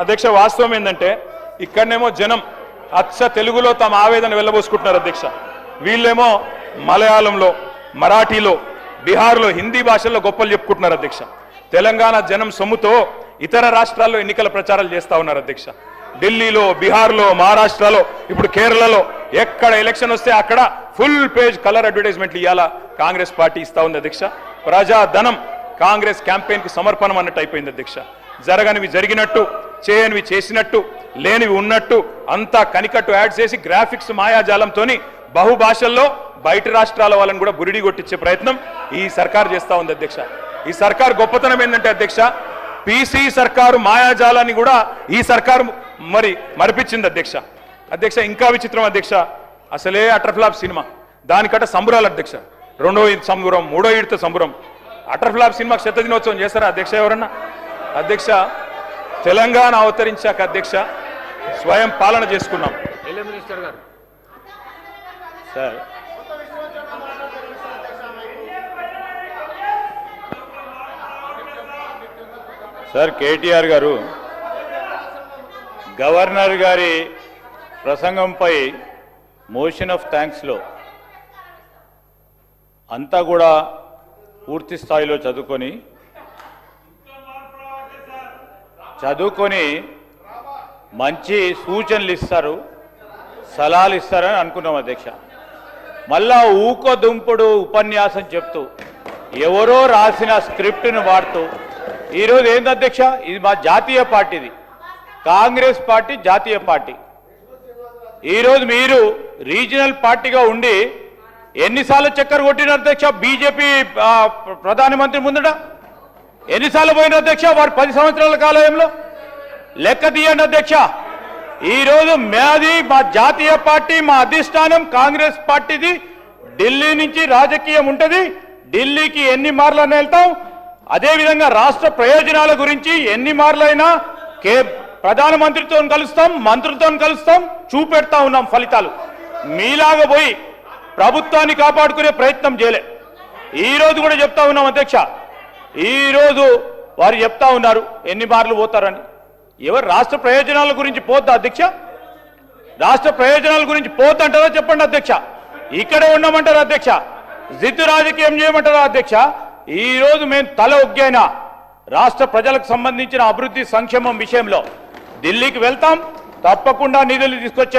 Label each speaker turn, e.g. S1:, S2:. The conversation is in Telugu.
S1: అధ్యక్ష వాస్తవం ఏంటంటే ఇక్కడనేమో జనం అచ్చ తెలుగులో తమ ఆవేదన వెళ్ళబోసుకుంటున్నారు అధ్యక్ష. వీళ్ళేమో మలయాళంలో, మరాఠీలో, బీహార్లో, హిందీ భాషల్లో గొప్పలు చెప్పుకుంటున్నారు అధ్యక్ష. తెలంగాణ జనం సొమ్ముతో ఇతర రాష్ట్రాల్లో ఎన్నికల ప్రచారాలు చేస్తా ఉన్నారు అధ్యక్ష. ఢిల్లీలో, బీహార్లో, మహారాష్ట్రలో, ఇప్పుడు కేరళలో ఎక్కడ ఎలక్షన్ వస్తే అక్కడ ఫుల్ పేజ్ కలర్ అడ్వర్టైజ్మెంట్లు ఇవ్వాలా కాంగ్రెస్ పార్టీ ఇస్తా ఉంది అధ్యక్ష. ప్రజాధనం కాంగ్రెస్ క్యాంపెయిన్ కు సమర్పణం అన్నట్టు అయిపోయింది అధ్యక్ష. జరగనివి జరిగినట్టు, చేయనివి చేసినట్టు, లేనివి ఉన్నట్టు అంతా కనికట్టు యాడ్ చేసి గ్రాఫిక్స్ మాయాజాలంతో బహుభాషల్లో బయట రాష్ట్రాల వాళ్ళని కూడా బురిడి కొట్టించే ప్రయత్నం ఈ సర్కార్ చేస్తా ఉంది అధ్యక్ష. ఈ సర్కార్ గొప్పతనం ఏంటంటే అధ్యక్ష, పీసీ సర్కారు మాయాజాలాన్ని కూడా ఈ సర్కారు మరిపించింది అధ్యక్ష. అధ్యక్ష ఇంకా విచిత్రం అధ్యక్ష, అసలే అటర్ఫ్లాప్ సినిమా, దానికట సంబురాలు అధ్యక్ష. రెండో ఈద్ సంబురం, మూడో ఈడ్తో సంబురం. అటర్ఫ్లాప్ సినిమాకి శత దినోత్సవం చేస్తారా అధ్యక్ష ఎవరన్నా? అధ్యక్ష తెలంగాణ అవతరించాక అధ్యక్ష స్వయం పాలన చేసుకున్నాం.
S2: సార్ సార్ కేటీఆర్ గారు గవర్నర్ గారి ప్రసంగంపై మోషన్ ఆఫ్ థ్యాంక్స్లో అంతా కూడా పూర్తి స్థాయిలో చదువుకొని మంచి సూచనలు ఇస్తారు, సలహాలు ఇస్తారని అనుకున్నాం అధ్యక్ష. మళ్ళా ఊకదుంపుడు ఉపన్యాసం చెప్తూ ఎవరో రాసిన స్క్రిప్ట్ను వాడుతూ ఈరోజు ఏంది అధ్యక్ష, ఇది మా జాతీయ పార్టీది, కాంగ్రెస్ పార్టీ జాతీయ పార్టీ. ఈరోజు మీరు రీజనల్ పార్టీగా ఉండి ఎన్నిసార్లు చక్కర్ కొట్టిన అధ్యక్ష బీజేపీ ప్రధానమంత్రి ముందట? ఎన్నిసార్లు పోయిన అధ్యక్ష వారు 10 సంవత్సరాల కాలంలో? లెక్క తీయండి అధ్యక్ష. ఈరోజు మాది మా జాతీయ పార్టీ, మా అధిష్టానం కాంగ్రెస్ పార్టీది. ఢిల్లీ నుంచి రాజకీయం ఉంటుంది, ఢిల్లీకి ఎన్ని మార్లైనా వెళ్తాం. అదేవిధంగా రాష్ట్ర ప్రయోజనాల గురించి ఎన్ని మార్లైనా ప్రధానమంత్రితో కలుస్తాం, మంత్రులతో కలుస్తాం, చూపెడతా ఉన్నాం ఫలితాలు. మీలాగా పోయి ప్రభుత్వాన్ని కాపాడుకునే ప్రయత్నం చేయలే. ఈరోజు కూడా చెప్తా ఉన్నాం అధ్యక్ష, ఈరోజు వారు చెప్తా ఉన్నారు ఎన్ని మార్లు పోతారని. ఎవరు రాష్ట్ర ప్రయోజనాల గురించి పోద్దా అధ్యక్ష? రాష్ట్ర ప్రయోజనాల గురించి పోతంటారా చెప్పండి అధ్యక్ష? ఇక్కడే ఉండమంటారా అధ్యక్ష? జిద్దు రాజకీయం చేయమంటారా అధ్యక్ష? ఈరోజు మేము తల ఒగ్గైనా రాష్ట్ర ప్రజలకు సంబంధించిన అభివృద్ధి సంక్షేమం విషయంలో ఢిల్లీకి వెళ్తాం, తప్పకుండా నిధులు తీసుకొచ్చే